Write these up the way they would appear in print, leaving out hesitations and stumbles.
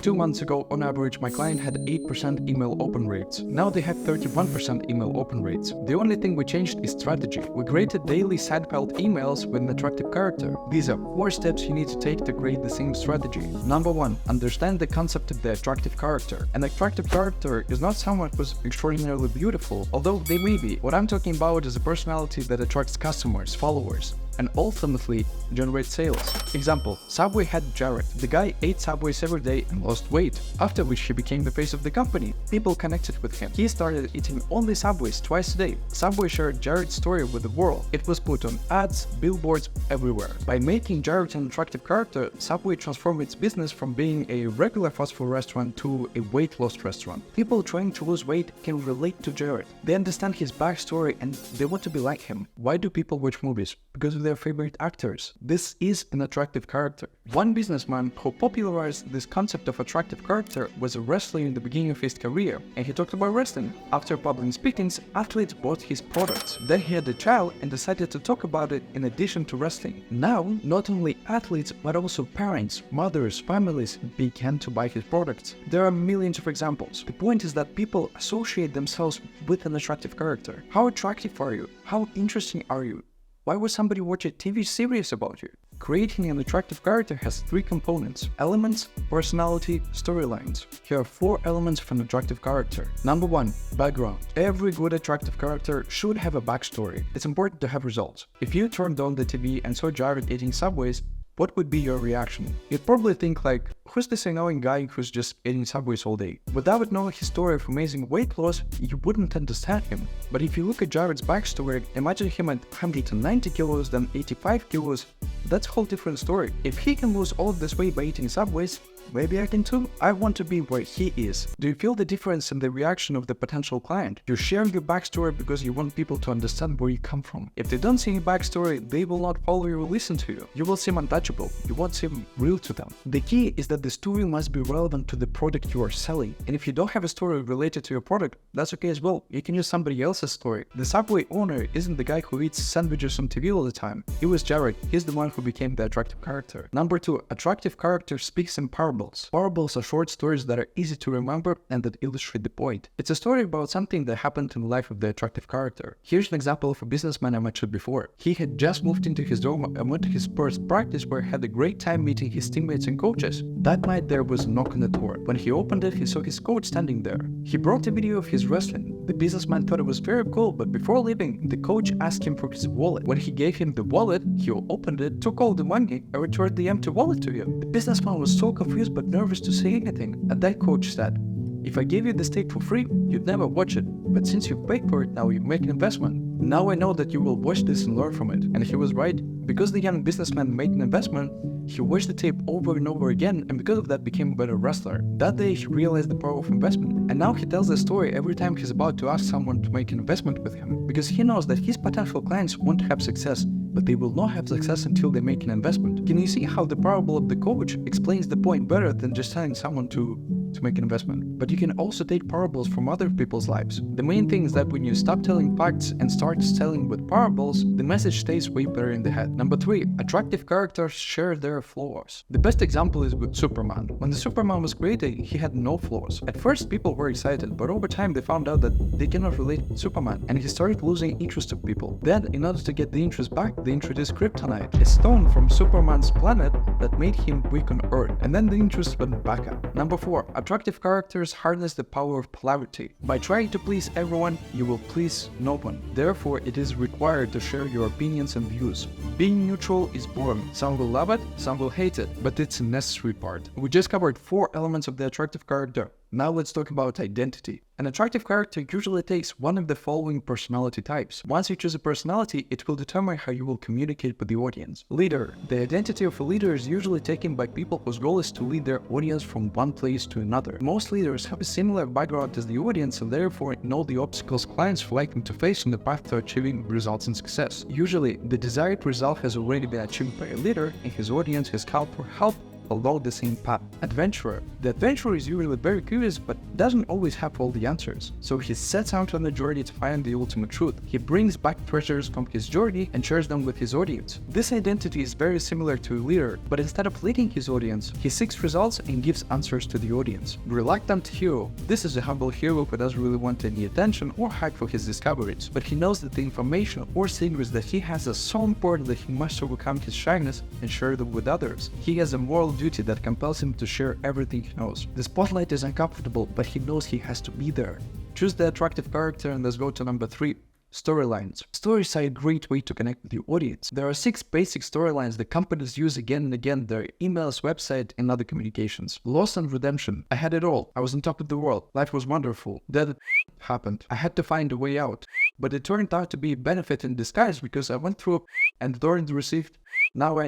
2 months ago, on average, my client had 8% email open rates. Now they have 31% email open rates. The only thing we changed is strategy. We created daily side-piled emails with an attractive character. These are 4 steps you need to take to create the same strategy. Number 1, understand the concept of the attractive character. An attractive character is not someone who's extraordinarily beautiful, although they may be. What I'm talking about is a personality that attracts customers, followers, and ultimately generate sales. Example, Subway had Jared. The guy ate Subways every day and lost weight, after which he became the face of the company. People connected with him. He started eating only Subways twice a day. Subway shared Jared's story with the world. It was put on ads, billboards, everywhere. By making Jared an attractive character, Subway transformed its business from being a regular fast food restaurant to a weight loss restaurant. People trying to lose weight can relate to Jared. They understand his backstory and they want to be like him. Why do people watch movies? Because of their favorite actors. This is an attractive character. One businessman who popularized this concept of attractive character was a wrestler in the beginning of his career, and he talked about wrestling. After public speakings, athletes bought his products. Then he had a child and decided to talk about it in addition to wrestling. Now, not only athletes, but also parents, mothers, families began to buy his products. There are millions of examples. The point is that people associate themselves with an attractive character. How attractive are you? How interesting are you? Why would somebody watch a TV series about you? Creating an attractive character has 3 components: elements, personality, storylines. Here are 4 elements of an attractive character. Number 1, background. Every good attractive character should have a backstory. It's important to have results. If you turned on the TV and saw Jared eating Subways, what would be your reaction? You'd probably think like, who's this annoying guy who's just eating Subways all day? Without knowing his story of amazing weight loss, you wouldn't understand him. But if you look at Jared's backstory, imagine him at 190 kilos, then 85 kilos, that's a whole different story. If he can lose all of this weight by eating Subways, maybe I can too. I want to be where he is. Do you feel the difference in the reaction of the potential client? You share your backstory because you want people to understand where you come from. If they don't see your backstory, they will not follow you or listen to you. You will seem untouchable. You won't seem real to them. The key is that the story must be relevant to the product you are selling. And if you don't have a story related to your product, that's okay as well. You can use somebody else's story. The Subway owner isn't the guy who eats sandwiches on TV all the time. It was Jared. He's the one who became the attractive character. Number 2, attractive character speaks in parables. Parables are short stories that are easy to remember and that illustrate the point. It's a story about something that happened in the life of the attractive character. Here's an example of a businessman I mentioned before. He had just moved into his dorm and went to his first practice where he had a great time meeting his teammates and coaches. That night there was a knock on the door. When he opened it, he saw his coach standing there. He brought a video of his wrestling. The businessman thought it was very cool, but before leaving, the coach asked him for his wallet. When he gave him the wallet, he opened it, took all the money, and returned the empty wallet to him. The businessman was so confused but nervous to say anything. And that coach said, "If I gave you the steak for free, you'd never watch it. But since you've paid for it now, you make an investment. Now I know that you will watch this and learn from it." And he was right. Because the young businessman made an investment, he watched the tape over and over again, and because of that became a better wrestler. That day he realized the power of investment, and now he tells the story every time he's about to ask someone to make an investment with him, because he knows that his potential clients want to have success, but they will not have success until they make an investment. Can you see how the parable of the coach explains the point better than just telling someone to make an investment? But you can also take parables from other people's lives. The main thing is that when you stop telling facts and start telling with parables, the message stays way better in the head. Number 3, attractive characters share their flaws. The best example is with Superman. When the Superman was created, he had no flaws. At first people were excited, but over time they found out that they cannot relate with Superman, and he started losing interest of people. Then, in order to get the interest back, they introduced Kryptonite, a stone from Superman's planet that made him weak on Earth, and then the interest went back up. Number 4, attractive characters harness the power of polarity. By trying to please everyone, you will please no one. Therefore, it is required to share your opinions and views. Being neutral is boring. Some will love it, some will hate it, but it's a necessary part. We just covered 4 elements of the attractive character. Now let's talk about identity. An attractive character usually takes one of the following personality types. Once you choose a personality, it will determine how you will communicate with the audience. Leader. The identity of a leader is usually taken by people whose goal is to lead their audience from one place to another. Most leaders have a similar background as the audience and therefore know the obstacles clients would like them to face on the path to achieving results and success. Usually, the desired result has already been achieved by a leader and his audience has called for help along the same path. Adventurer. The adventurer is usually very curious but doesn't always have all the answers. So he sets out on a journey to find the ultimate truth. He brings back treasures from his journey and shares them with his audience. This identity is very similar to a leader, but instead of leading his audience, he seeks results and gives answers to the audience. Reluctant hero. This is a humble hero who doesn't really want any attention or hype for his discoveries, but he knows that the information or secrets that he has are so important that he must overcome his shyness and share them with others. He has a moral duty that compels him to share everything he knows. The spotlight is uncomfortable, but he knows he has to be there. Choose the attractive character and let's go to number 3. Storylines. Stories are a great way to connect with your audience. There are 6 basic storylines that companies use again and again: their emails, website, and other communications. Loss and redemption. I had it all. I was on top of the world. Life was wonderful. Then happened. I had to find a way out. But it turned out to be a benefit in disguise because I went through and learned, received. Now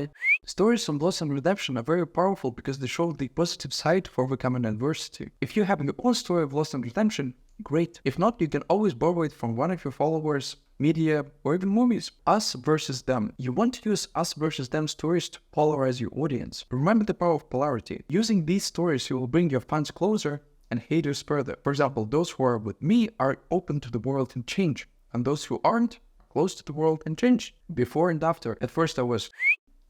Stories of loss and redemption are very powerful because they show the positive side for overcoming adversity. If you have your own story of loss and redemption, great. If not, you can always borrow it from one of your followers, media, or even movies. Us versus them. You want to use us versus them stories to polarize your audience. Remember the power of polarity. Using these stories, you will bring your fans closer and haters further. For example, those who are with me are open to the world and change, and those who aren't are close to the world and change. Before and after. At first I was,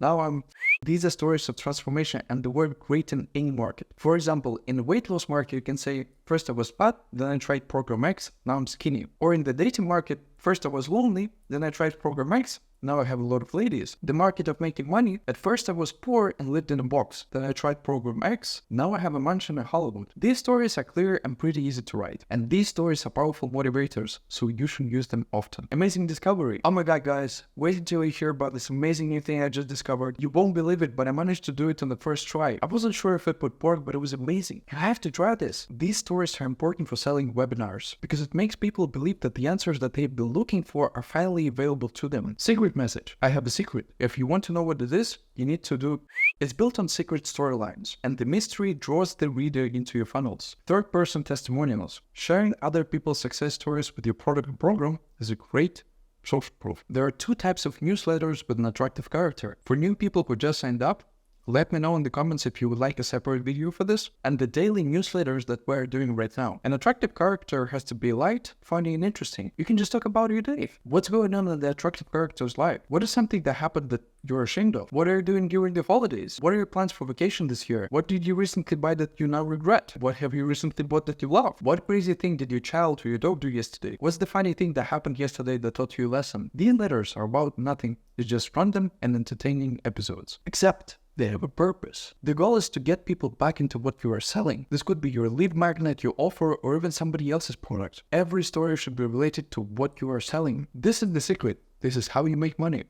now I'm. These are stories of transformation and the word great in any market. For example, in the weight loss market, you can say, first I was fat, then I tried Program X, now I'm skinny. Or in the dating market, first I was lonely, then I tried Program X, now I have a lot of ladies. The market of making money, at first I was poor and lived in a box. Then I tried Program X, now I have a mansion in Hollywood. These stories are clear and pretty easy to write. And these stories are powerful motivators, so you should use them often. Amazing discovery. Oh my god guys, wait until you hear about this amazing new thing I just discovered. You won't believe it, but I managed to do it on the first try. I wasn't sure if it would work, but it was amazing. You have to try this. These stories are important for selling webinars, because it makes people believe that the answers that they've been looking for are finally available to them. Secret message. I have a secret. If you want to know what it is, you need to do. It's built on secret storylines, and the mystery draws the reader into your funnels. Third-person testimonials. Sharing other people's success stories with your product or program is a great social proof. There are 2 types of newsletters with an attractive character. For new people who just signed up, let me know in the comments if you would like a separate video for this. And the daily newsletters that we're doing right now. An attractive character has to be light, funny, and interesting. You can just talk about your day. What's going on in the attractive character's life? What is something that happened that you're ashamed of? What are you doing during the holidays? What are your plans for vacation this year? What did you recently buy that you now regret? What have you recently bought that you love? What crazy thing did your child or your dog do yesterday? What's the funny thing that happened yesterday that taught you a lesson? These letters are about nothing. It's just random and entertaining episodes. Except they have a purpose. The goal is to get people back into what you are selling. This could be your lead magnet, your offer, or even somebody else's product. Every story should be related to what you are selling. This is the secret. This is how you make money.